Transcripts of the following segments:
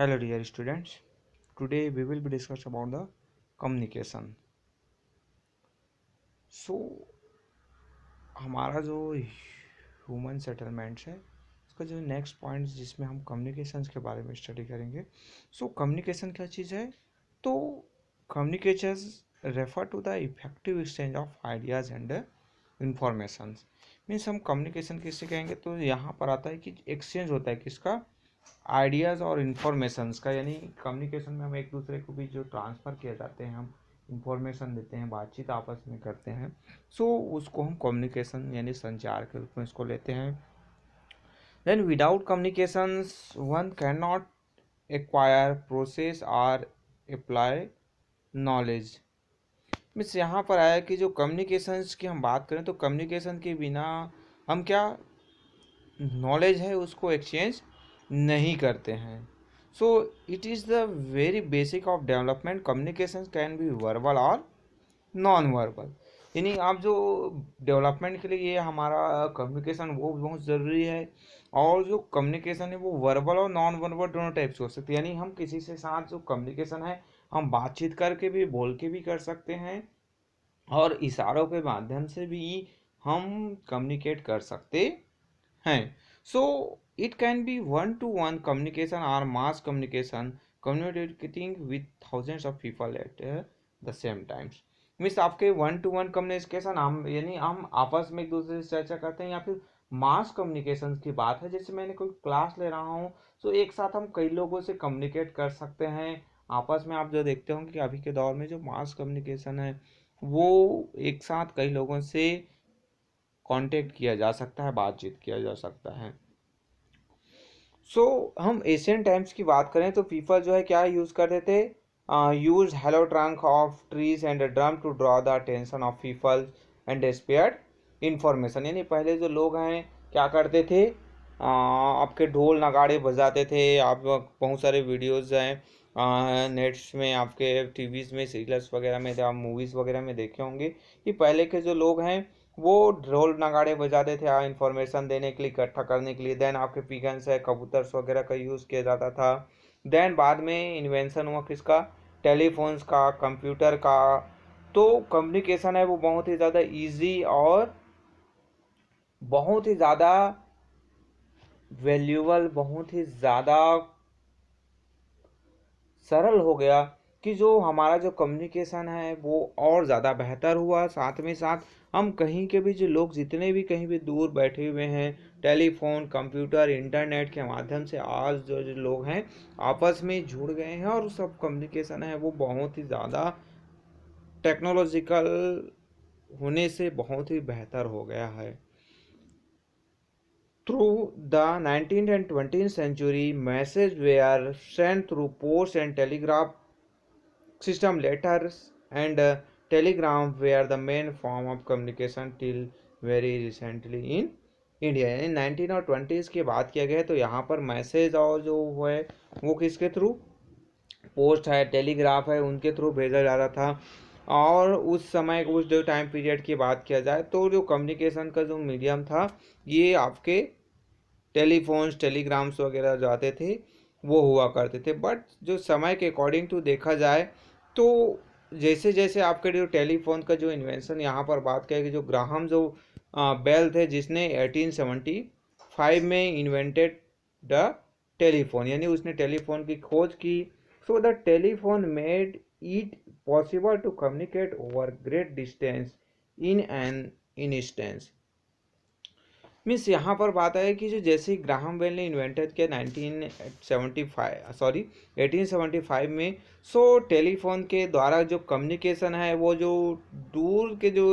Hello dear students, today we will be discuss about the communication. So हमारा जो human settlements है उसका जो नेक्स्ट पॉइंट जिसमें हम कम्युनिकेशंस के बारे में स्टडी करेंगे. सो कम्युनिकेशन क्या चीज़ है? तो communication refer to the effective exchange of ideas and informations. Means हम कम्युनिकेशन किससे कहेंगे तो यहाँ पर आता है कि एक्सचेंज होता है किसका, आइडियाज़ और इन्फॉर्मेशंस का. यानी कम्युनिकेशन में हम एक दूसरे को भी जो ट्रांसफ़र किए जाते हैं, हम इंफॉर्मेशन देते हैं, बातचीत आपस में करते हैं. सो उसको हम कम्युनिकेशन यानी संचार के रूप में इसको लेते हैं. Then without communications one can not acquire process और अप्लाई नॉलेज. मीन्स यहाँ पर आया कि जो कम्युनिकेशंस की हम बात करें तो कम्युनिकेशन के बिना हम क्या नॉलेज है उसको एक्सचेंज नहीं करते हैं. So it is the very basic of development. Communication can be verbal और नॉन वर्बल. यानी आप जो डेवलपमेंट के लिए ये हमारा कम्युनिकेशन वो बहुत ज़रूरी है. और जो कम्युनिकेशन है वो वर्बल और नॉन वर्बल दोनों टाइप से हो सकती है. यानी हम किसी से साथ जो कम्युनिकेशन है हम बातचीत करके भी बोल के भी कर सकते हैं और इशारों के माध्यम से भी हम कम्युनिकेट कर सकते हैं. So it can be one to one communication और mass communication, communicating with thousands of people at the same times. Means आपके वन टू वन कम्युनिकेशन हम यानी हम आपस में एक दूसरे से चर्चा करते हैं, या फिर मास कम्युनिकेशन की बात है जैसे मैंने कोई क्लास ले रहा हूँ तो एक साथ हम कई लोगों से कम्युनिकेट कर सकते हैं आपस में. आप जो देखते होंगे कि अभी के दौर में जो मास कम्युनिकेशन है वो एक साथ कई लोगों से कांटेक्ट किया जा सकता है, बातचीत किया जा सकता है. सो हम एशियन टाइम्स की बात करें तो पीपल जो है क्या यूज़ करते थे, use hollow trunk of trees and drum to draw the attention of people and spare information. यानी पहले जो लोग हैं क्या करते थे, आपके ढोल नगाड़े बजाते थे. आप बहुत सारे वीडियोज़ हैं नेट्स में, आपके टीवीज़ में, सीरियल्स वगैरह में, आप मूवीज़ वगैरह में देखे होंगे कि पहले के जो लोग हैं वो ढोल नगाड़े बजाते थे इंफॉर्मेशन देने के लिए, इकट्ठा करने के लिए. देन आपके पिगन्स है, कबूतर्स वगैरह का यूज़ किया जाता था. देन बाद में इन्वेंशन हुआ किसका, टेलीफोन्स का, कंप्यूटर का. तो कम्युनिकेशन है वो बहुत ही ज़्यादा इजी और बहुत ही ज़्यादा वैल्यूबल, बहुत ही ज़्यादा सरल हो गया कि जो हमारा जो कम्युनिकेशन है वो और ज़्यादा बेहतर हुआ. साथ में साथ हम कहीं के भी जो लोग जितने भी कहीं भी दूर बैठे हुए हैं, टेलीफोन, कंप्यूटर, इंटरनेट के माध्यम से आज जो लोग हैं आपस में जुड़ गए हैं और सब कम्युनिकेशन है वो बहुत ही ज़्यादा टेक्नोलॉजिकल होने से बहुत ही बेहतर हो गया है. Through the 19th and 20th century, messages were sent through post and telegraph system. Letters and telegram were the main form of communication till very recently in India. यानी 19 और 20s की बात किया गया तो यहाँ पर मैसेज और जो है वो किसके थ्रू, पोस्ट है, टेलीग्राफ है, उनके थ्रू भेजा जा रहा था. और उस समय उस जो टाइम पीरियड की बात किया जाए तो जो कम्युनिकेशन का जो मीडियम था ये आपके टेलीफोन्स, टेलीग्राम्स वगैरह जो आते थे वो हुआ करते थे. बट जो समय के अकॉर्डिंग टू देखा जाए तो जैसे जैसे आपके जो टेलीफोन का जो इन्वेंशन यहाँ पर बात करें कि जो ग्राहम जो बेल थे जिसने 1875 में इन्वेंटेड द टेलीफोन, यानी उसने टेलीफोन की खोज की. So the telephone made it possible to communicate over great distance in an instance. Means यहाँ पर बात है कि जो जैसे ग्राहम बेल ने इन्वेंटेड किया 1875 में. सो टेलीफोन के द्वारा जो कम्युनिकेशन है वो जो दूर के जो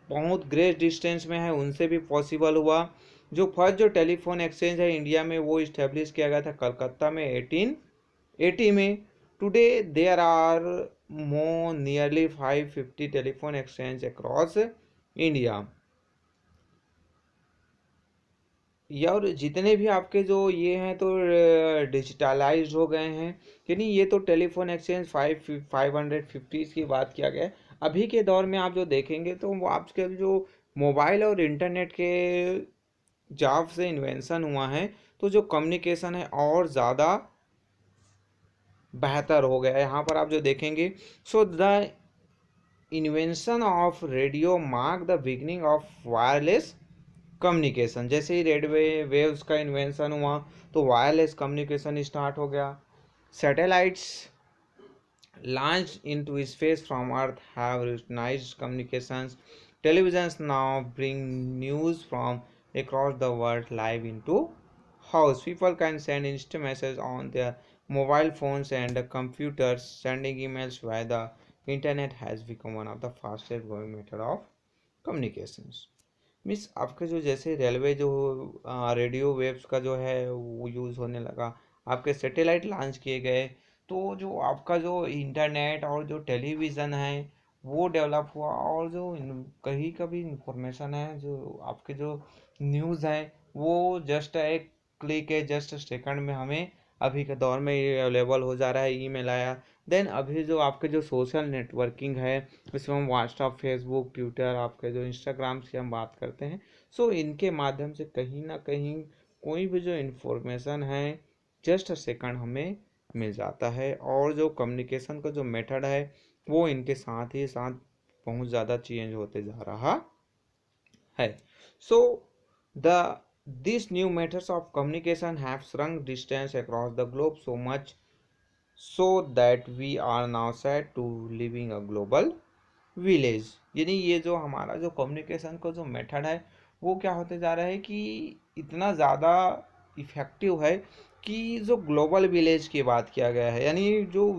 बहुत ग्रेट डिस्टेंस में है उनसे भी पॉसिबल हुआ. जो फर्स्ट जो टेलीफोन एक्सचेंज है इंडिया में वो इस्टेब्लिश किया गया था कलकत्ता में 1880 में. Today there are more nearly 550 telephone exchange across India. या और जितने भी आपके जो ये हैं तो डिजिटलाइज हो गए हैं. यानी ये तो टेलीफोन एक्सचेंज 550 की बात किया गया है. अभी के दौर में आप जो देखेंगे तो वो आपके जो मोबाइल और इंटरनेट के जब से इन्वेंशन हुआ है तो जो कम्युनिकेशन है और ज़्यादा बेहतर हो गया। यहाँ पर आप जो देखेंगे, so the invention of radio mark the beginning of wireless communication. जैसे ही रेडियो वेव्स का इन्वेंशन हुआ तो वायरलेस कम्युनिकेशन स्टार्ट हो गया। Satellites launched into space from Earth have revolutionized communications. Televisions now bring news from across the world live into house. People can send instant messages on their mobile phones and computers. Sending emails via the internet has become one of the fastest growing method of communications. Miss आपके जो जैसे railway जो radio waves का जो है वो use होने लगा, आपके सैटेलाइट लॉन्च किए गए, तो जो आपका जो इंटरनेट और जो टेलीविज़न है वो डेवलप हुआ, और जो कहीं का भी इंफॉर्मेशन है, जो आपके जो न्यूज़ है वो जस्ट एक क्लिक है, जस्ट सेकंड में हमें अभी के दौर में ये अवेलेबल हो जा रहा है। ईमेल आया, देन अभी जो आपके जो सोशल नेटवर्किंग है इसमें हम व्हाट्सअप, फेसबुक, ट्विटर, आपके जो इंस्टाग्राम से हम बात करते हैं, सो इनके माध्यम से कहीं ना कहीं कोई भी जो इन्फॉर्मेशन है जस्ट सेकंड हमें मिल जाता है। और जो कम्युनिकेशन का जो मेथड है वो इनके साथ ही साथ बहुत ज़्यादा चेंज होते जा रहा है। So the these new methods of communication have shrunk distance across the globe so much so that we are now set to living a global village। यानी ये जो हमारा जो कम्युनिकेशन का जो मेथड है वो क्या होते जा रहा है कि इतना ज़्यादा इफ़ेक्टिव है कि जो ग्लोबल विलेज की बात किया गया है, यानी जो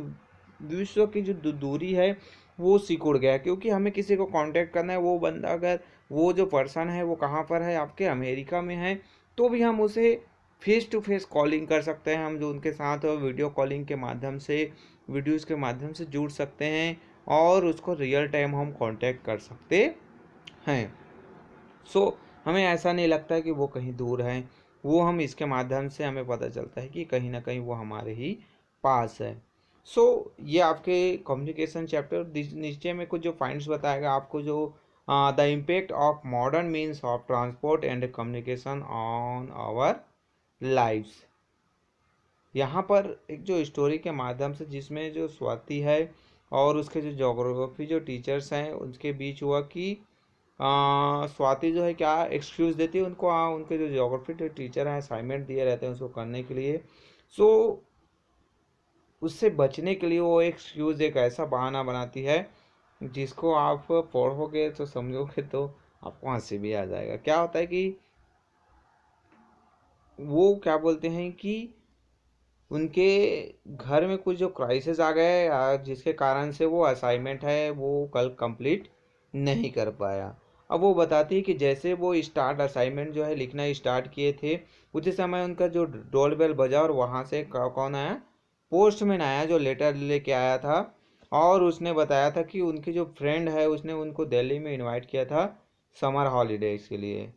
विश्व की जो दूरी है वो सिकुड़ गया। क्योंकि हमें किसी को कांटेक्ट करना है, वो बंदा अगर वो जो पर्सन है वो कहाँ पर है, आपके अमेरिका में है, तो भी हम उसे फेस टू फेस कॉलिंग कर सकते हैं। हम जो उनके साथ वीडियो कॉलिंग के माध्यम से, वीडियोस के माध्यम से जुड़ सकते हैं और उसको रियल टाइम हम कांटेक्ट कर सकते हैं। सो हमें ऐसा नहीं लगता कि वो कहीं दूर है, वो हम इसके माध्यम से हमें पता चलता है कि कहीं ना कहीं वो हमारे ही पास है। सो ये आपके कम्युनिकेशन चैप्टर नीचे में कुछ जो पॉइंट्स बताएगा आपको, जो the impact of modern means of transport and communication on our lifes. यहाँ पर एक जो स्टोरी के माध्यम से, जिसमें जो स्वाति है और उसके जो ज्योग्राफी जो टीचर्स हैं उनके बीच हुआ कि स्वाति जो है क्या एक्सक्यूज़ देती है उनको, उनके जो ज्योग्राफी जो टीचर हैं असाइनमेंट दिए रहते हैं उसको करने के लिए। सो उससे बचने के लिए वो एक्सक्यूज़ एक ऐसा बहाना बनाती है जिसको आप पढ़ोगे तो समझोगे तो आपको हंसी भी आ जाएगा। क्या होता है कि वो क्या बोलते हैं कि उनके घर में कुछ जो क्राइसिस आ गए जिसके कारण से वो असाइनमेंट है वो कल कंप्लीट नहीं कर पाया। अब वो बताती है कि जैसे वो स्टार्ट असाइनमेंट जो है लिखना स्टार्ट किए थे, उसी समय उनका जो डोर बेल बजा और वहाँ से कौन आया, पोस्टमैन आया जो लेटर लेके आया था। और उसने बताया था कि उनकी जो फ्रेंड है उसने उनको दिल्ली में इनवाइट किया था समर हॉलीडेज के लिए।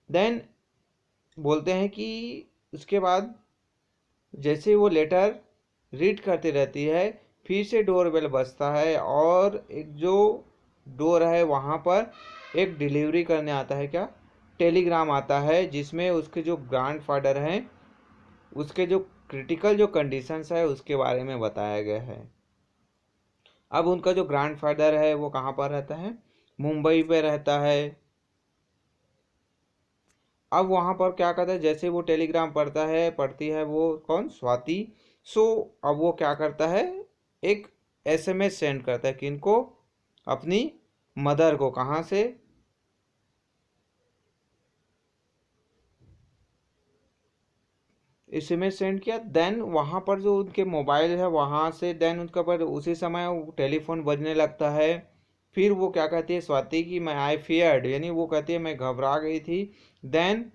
देन बोलते हैं कि उसके बाद जैसे वो लेटर रीड करती रहती है, फिर से डोर बेल बजता है और एक जो डोर है वहाँ पर एक डिलीवरी करने आता है, क्या टेलीग्राम आता है, जिसमें उसके जो ग्रैंडफादर हैं उसके जो क्रिटिकल जो कंडीशंस है उसके बारे में बताया गया है। अब उनका जो ग्रैंडफादर है वो कहाँ पर रहता है, मुंबई पे रहता है। अब वहाँ पर क्या करता है, जैसे वो टेलीग्राम पढ़ती है वो कौन, स्वाति। सो अब वो क्या करता है, एक एसएमएस सेंड करता है किनको, अपनी मदर को। कहाँ से, एसएमएस सेंड किया, देन वहाँ पर जो उनके मोबाइल है वहाँ से, देन उनका पर उसी समय टेलीफोन बजने लगता है। फिर वो क्या कहती है स्वाति कि मैं आई फियर्ड, यानी वो कहती है मैं घबरा गई थी। देन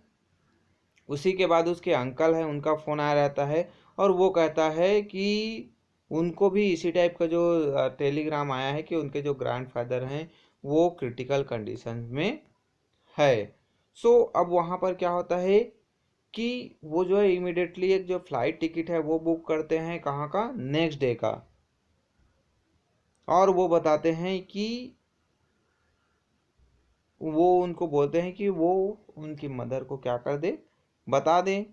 उसी के बाद उसके अंकल है उनका फ़ोन आया रहता है और वो कहता है कि उनको भी इसी टाइप का जो टेलीग्राम आया है कि उनके जो ग्रैंडफादर हैं वो क्रिटिकल कंडीशन में है। सो अब वहाँ पर क्या होता है कि वो जो है इमिडिएटली एक जो फ्लाइट टिकट है वो बुक करते हैं, कहाँ का, नेक्स्ट डे का। और वो बताते हैं कि वो उनको बोलते हैं कि वो उनकी मदर को क्या कर दे, बता दें।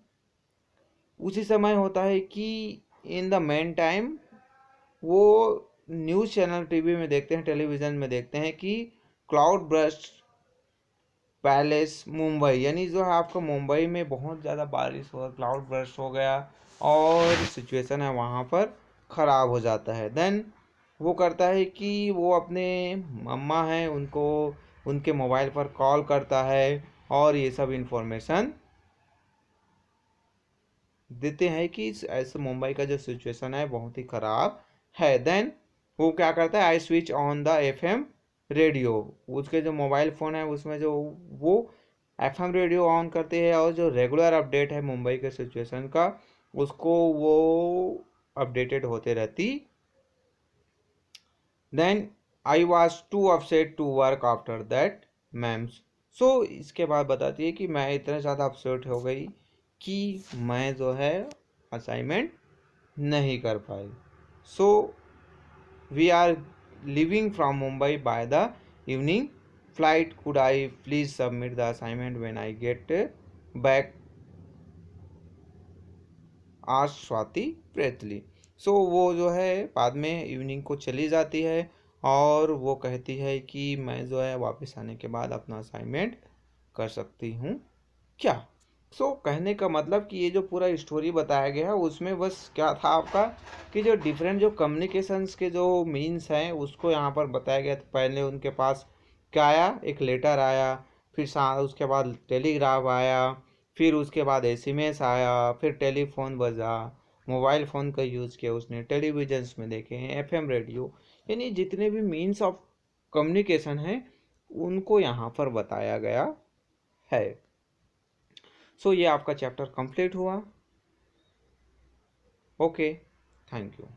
उसी समय होता है कि इन द मेन टाइम वो न्यूज़ चैनल टीवी में देखते हैं, टेलीविज़न में देखते हैं कि क्लाउड बर्स्ट पैलेस मुंबई, यानी जो है आपको मुंबई में बहुत ज़्यादा बारिश हुआ, क्लाउड बर्स्ट हो गया और सिचुएशन है वहाँ पर ख़राब हो जाता है। देन वो करता है कि वो अपने मम्मा हैं उनको उनके मोबाइल पर कॉल करता है और ये सब इंफॉर्मेशन देते हैं कि ऐसे मुंबई का जो सिचुएशन है बहुत ही ख़राब है। देन वो क्या करता है, I switch on the FM radio, उसके जो मोबाइल फ़ोन है उसमें जो वो एफएम रेडियो ऑन करते हैं और जो रेगुलर अपडेट है मुंबई के सिचुएशन का उसको वो अपडेटेड होते रहती। Then I was too upset to work after that ma'ams. So इसके बाद बताती है कि मैं इतना ज़्यादा अपसेट हो गई कि मैं जो है असाइनमेंट नहीं कर पाई। So we are leaving from Mumbai by the evening flight, could I please submit the assignment when I get back, आज स्वाति प्रेतली। सो वो जो है बाद में इवनिंग को चली जाती है और वो कहती है कि मैं जो है वापस आने के बाद अपना असाइनमेंट कर सकती हूँ क्या। कहने का मतलब कि ये जो पूरा स्टोरी बताया गया है उसमें बस क्या था आपका कि जो डिफरेंट जो कम्युनिकेशंस के जो मीन्स हैं उसको यहाँ पर बताया गया था। पहले उनके पास क्या आया, एक लेटर आया, फिर उसके बाद टेलीग्राफ आया, फिर उसके बाद एसएमएस आया, फिर टेलीफोन बजा, मोबाइल फ़ोन का यूज़ किया उसने, टेलीविजन्स में देखे हैं, एफएम रेडियो, यानी जितने भी मीन्स ऑफ कम्युनिकेशन हैं उनको यहाँ पर बताया गया है। ये आपका चैप्टर कंप्लीट हुआ। Okay, thank you.